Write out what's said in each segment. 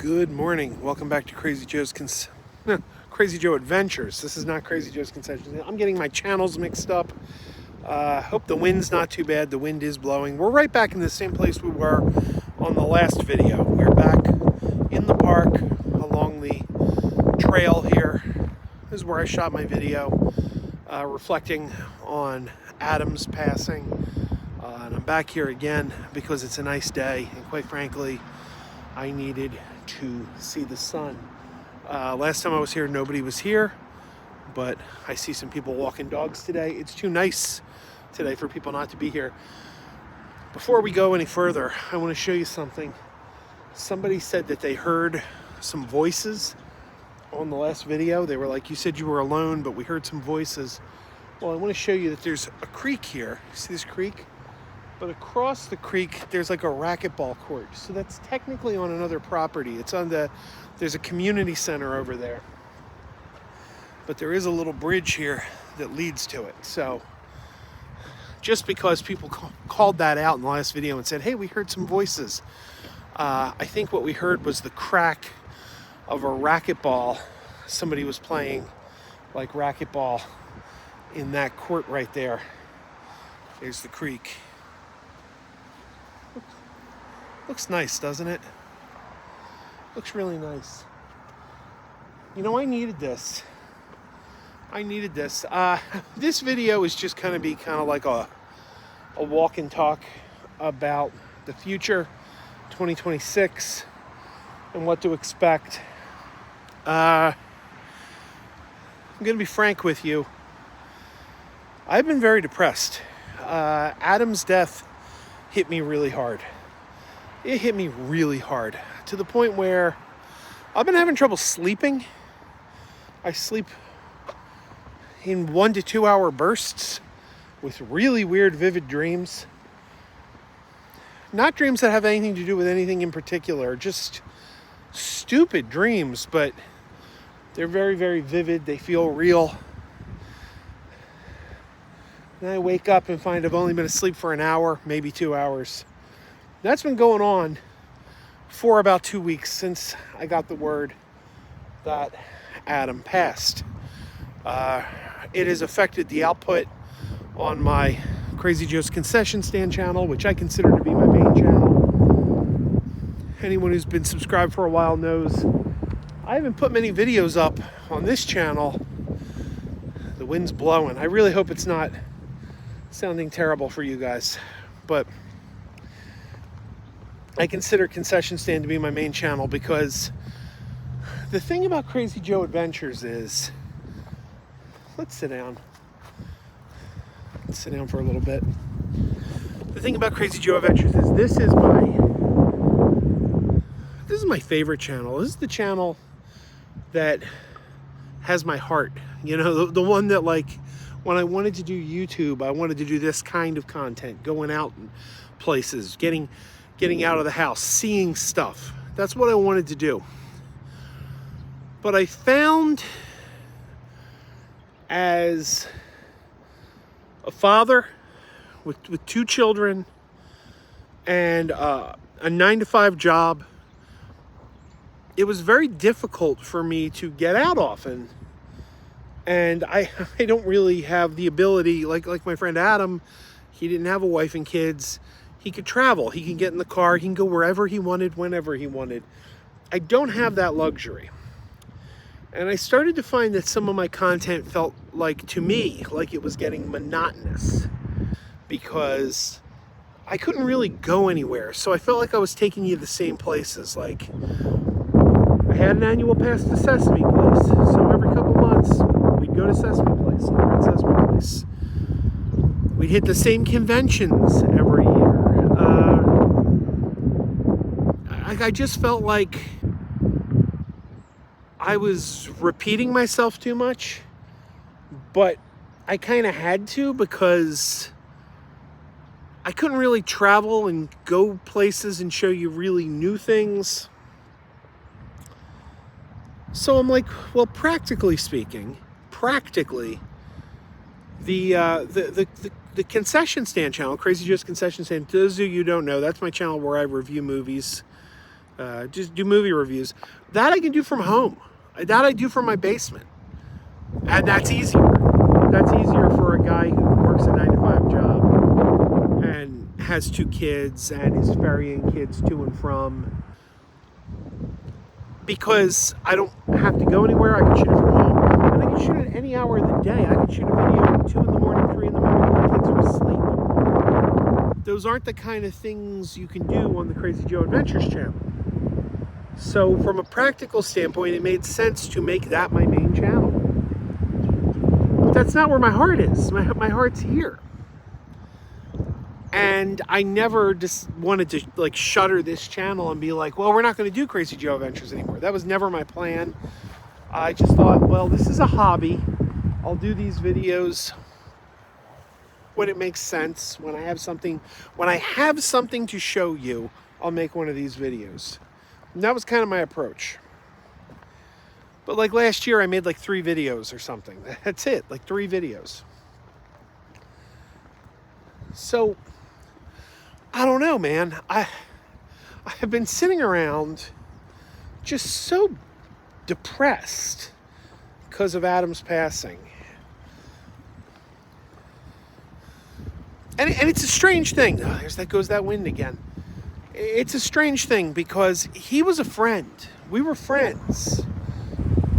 Good morning. Welcome back to Crazy Crazy Joe Adventures. This is not Crazy Joe's Concession. I'm getting my channels mixed up. Hope the wind's not too bad. The wind is blowing. We're right back in the same place we were on the last video. We're back in the park along the trail here. This is where I shot my video, reflecting on Adam's passing. And I'm back here again because it's a nice day, and quite frankly, I needed to see the sun. Last time I was here, nobody was here, but I see some people walking dogs today. It's too nice today for people not to be here. Before we go any further, I want to show you something. Somebody said that they heard some voices on the last video. They were like, you said you were alone, but we heard some voices. Well, I want to show you that there's a creek here. You see this creek? But across the creek, there's like a racquetball court. So that's technically on another property. There's a community center over there. But there is a little bridge here that leads to it. So just because people called that out in the last video and said, hey, we heard some voices. I think what we heard was the crack of a racquetball. Somebody was playing like racquetball in that court right there. There's the creek. Looks nice, doesn't it? Looks really nice. You know, I needed this. This video is just going to be kind of like a walk and talk about the future, 2026, and what to expect. I'm going to be frank with you. I've been very depressed. Adam's death hit me really hard. It hit me really hard to the point where I've been having trouble sleeping. I sleep in 1 to 2 hour bursts with really weird, vivid dreams. Not dreams that have anything to do with anything in particular, just stupid dreams, but they're very, very vivid. They feel real. And I wake up and find I've only been asleep for an hour, maybe 2 hours. That's been going on for about 2 weeks since I got the word that Adam passed. It has affected the output on my Crazy Joe's Concession Stand channel, which I consider to be my main channel. Anyone who's been subscribed for a while knows I haven't put many videos up on this channel. The wind's blowing. I really hope it's not sounding terrible for you guys, but I consider Concession Stand to be my main channel because the thing about Crazy Joe Adventures is, let's sit down. Let's sit down for a little bit. The thing about Crazy Joe Adventures is this is my favorite channel. This is the channel that has my heart. You know, the one that, like, when I wanted to do YouTube, I wanted to do this kind of content, going out places, getting out of the house, seeing stuff. That's what I wanted to do. But I found, as a father with 2 children and a 9-to-5 job, it was very difficult for me to get out often. And I don't really have the ability, like my friend Adam, he didn't have a wife and kids. He could travel, he can get in the car, he can go wherever he wanted, whenever he wanted. I don't have that luxury. And I started to find that some of my content felt like, to me, like it was getting monotonous because I couldn't really go anywhere. So I felt like I was taking you to the same places. Like, I had an annual pass to Sesame Place. So every couple months, we'd go to Sesame Place, over at Sesame Place. We'd hit the same conventions every year. I just felt like I was repeating myself too much, but I kind of had to because I couldn't really travel and go places and show you really new things. So I'm like, well, practically speaking, the Concession Stand channel, Crazy Joe's Concession Stand, those of you who don't know, that's my channel where I review movies. just do movie reviews. That I can do from home. That I do from my basement. And that's easier. That's easier for a guy who works a 9-to-5 job and has 2 kids and is ferrying kids to and from. Because I don't have to go anywhere. I can shoot it from home. And I can shoot it any hour of the day. I can shoot a video at 2 in the morning, 3 in the morning when the kids are asleep. Those aren't the kind of things you can do on the Krazy Joe Adventures channel. So from a practical standpoint, it made sense to make that my main channel. But that's not where my heart is. My heart's here. And I never just wanted to like shutter this channel and be like, well, we're not going to do Krazy Joe Adventures anymore. That was never my plan. I just thought, well, this is a hobby. I'll do these videos when it makes sense. When I have something to show you, I'll make one of these videos. And that was kind of my approach. But like last year, I made like 3 videos or something. That's it, like 3 videos. So, I don't know, man. I have been sitting around just so depressed because of Adam's passing. And it's a strange thing. Oh, there goes that wind again. It's a strange thing because he was a friend. We were friends.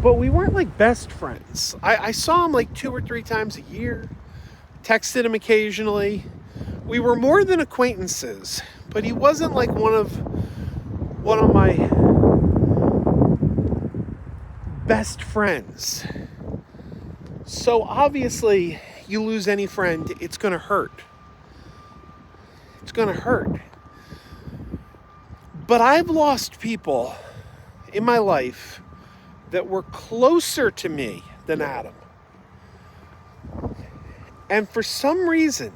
But we weren't like best friends. I saw him like 2 or 3 times a year. Texted him occasionally. We were more than acquaintances. But he wasn't like one of my best friends. So obviously, you lose any friend, it's going to hurt. It's going to hurt. But I've lost people in my life that were closer to me than Adam. And for some reason,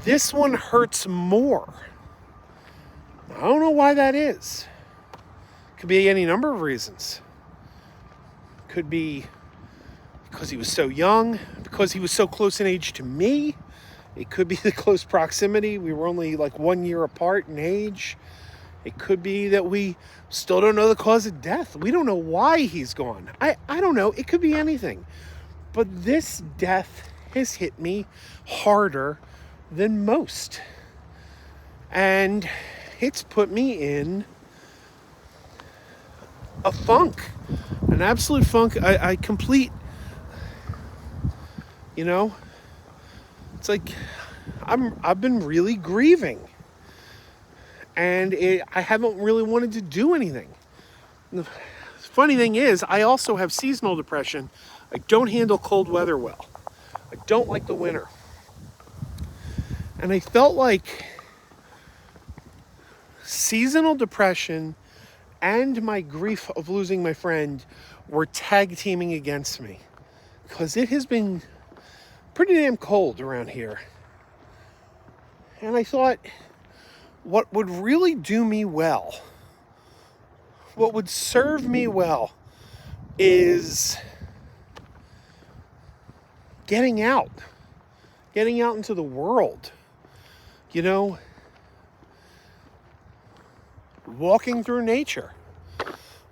this one hurts more. I don't know why that is. Could be any number of reasons. Could be because he was so young, because he was so close in age to me. It could be the close proximity. We were only like 1 year apart in age. It could be that we still don't know the cause of death. We don't know why he's gone. I don't know. It could be anything. But this death has hit me harder than most. And it's put me in a funk. An absolute funk. I complete, you know, it's like I've been really grieving. And I haven't really wanted to do anything. The funny thing is, I also have seasonal depression. I don't handle cold weather well. I don't like the winter. And I felt like seasonal depression and my grief of losing my friend were tag teaming against me. Because it has been pretty damn cold around here. And I thought, what would really do me well, what would serve me well, is getting out into the world, you know, walking through nature.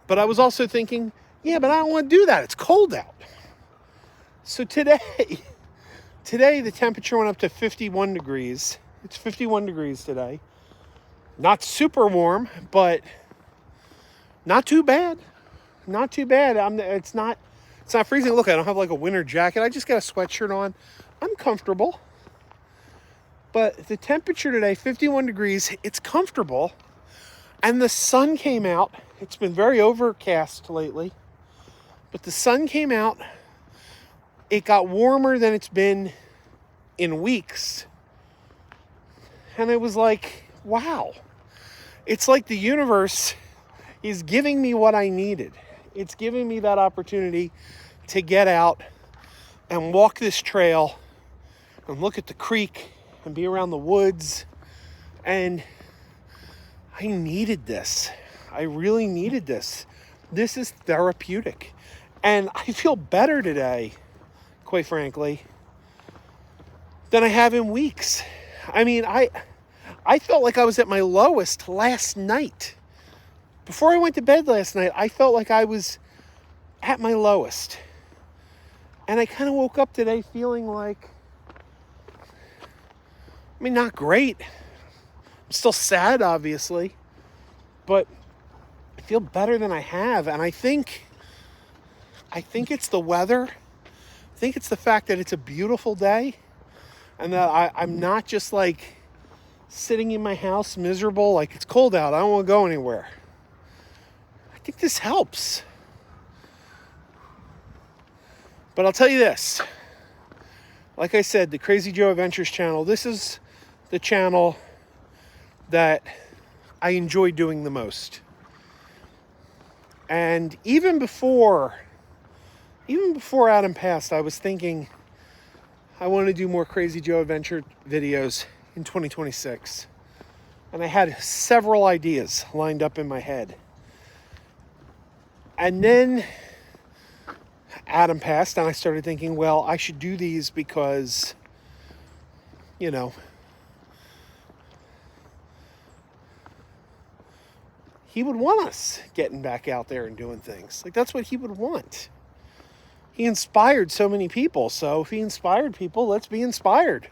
But I was also thinking, yeah, but I don't want to do that. It's cold out. So today the temperature went up to 51 degrees. It's 51 degrees today. Not super warm, but not too bad. Not too bad. It's not freezing. Look, I don't have like a winter jacket. I just got a sweatshirt on. I'm comfortable. But the temperature today, 51 degrees, it's comfortable. And the sun came out. It's been very overcast lately. But the sun came out. It got warmer than it's been in weeks. And it was like, wow. It's like the universe is giving me what I needed. It's giving me that opportunity to get out and walk this trail and look at the creek and be around the woods. And I needed this. I really needed this. This is therapeutic. And I feel better today, quite frankly, than I have in weeks. I mean, I felt like I was at my lowest last night. before I went to bed last night, I felt like I was at my lowest. And I kind of woke up today feeling like, I mean, not great. I'm still sad, obviously, but I feel better than I have. And I think it's the weather. I think it's the fact that it's a beautiful day and that I'm not just like sitting in my house miserable, like it's cold out, I don't want to go anywhere. I think this helps. But I'll tell you this. Like I said, the Crazy Joe Adventures channel, this is the channel that I enjoy doing the most. And even before Adam passed, I was thinking I want to do more Crazy Joe Adventure videos in 2026. And I had several ideas lined up in my head. And then Adam passed, and I started thinking, well, I should do these because, you know, he would want us getting back out there and doing things. Like, that's what he would want. He inspired so many people. So if he inspired people, let's be inspired.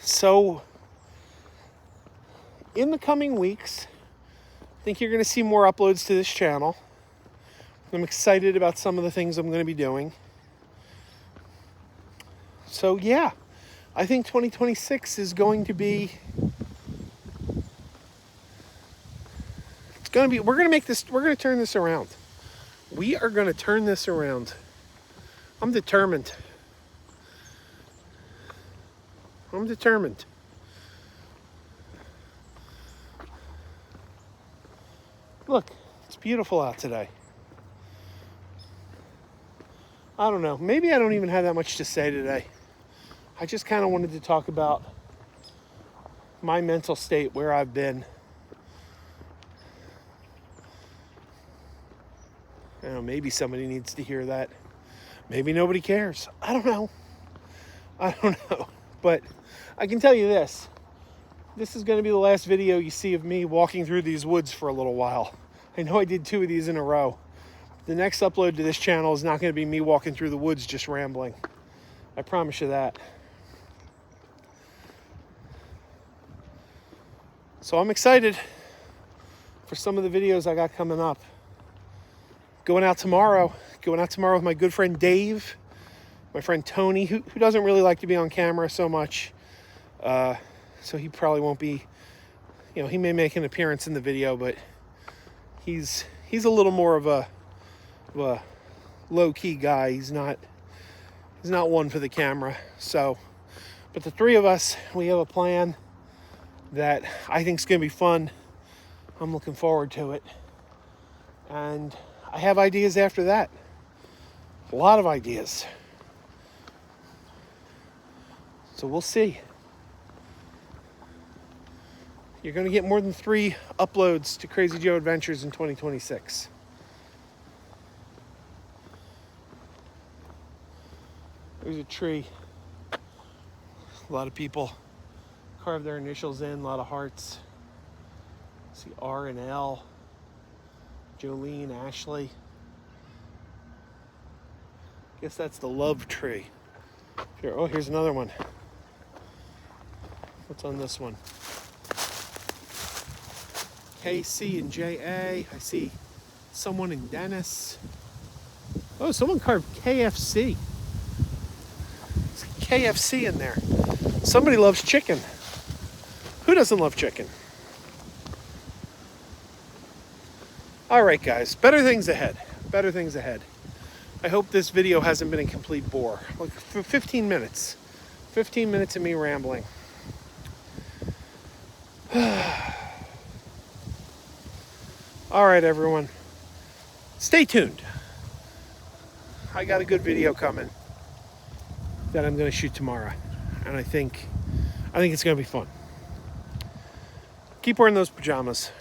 So in the coming weeks, I think you're going to see more uploads to this channel. I'm excited about some of the things I'm going to be doing. So yeah, I think 2026 is going to be, we're going to turn this around. We are going to turn this around. I'm determined. Look, it's beautiful out today. I don't know. Maybe I don't even have that much to say today. I just kind of wanted to talk about my mental state, where I've been. I don't know, maybe somebody needs to hear that. Maybe nobody cares. I don't know. But I can tell you this. This is going to be the last video you see of me walking through these woods for a little while. I know I did 2 of these in a row. The next upload to this channel is not going to be me walking through the woods just rambling. I promise you that. So I'm excited for some of the videos I got coming up. Going out tomorrow with my good friend Dave, my friend Tony, who doesn't really like to be on camera so much. So he probably won't be, you know, he may make an appearance in the video, but he's a little more of a low-key guy. He's not one for the camera. So, but the 3 of us, we have a plan that I think is going to be fun. I'm looking forward to it. And I have ideas after that. A lot of ideas. So we'll see. You're going to get more than 3 uploads to Crazy Joe Adventures in 2026. There's a tree. A lot of people carved their initials in, a lot of hearts. See R and L. Jolene, Ashley. Guess that's the love tree. Here, oh, here's another one. What's on this one? KC and JA. I see someone in Dennis. Oh, someone carved KFC. There's KFC in there. Somebody loves chicken. Who doesn't love chicken? All right, guys, better things ahead. Better things ahead. I hope this video hasn't been a complete bore. Like for 15 minutes. 15 minutes of me rambling. All right, everyone. Stay tuned. I got a good video coming that I'm going to shoot tomorrow. And I think it's going to be fun. Keep wearing those pajamas.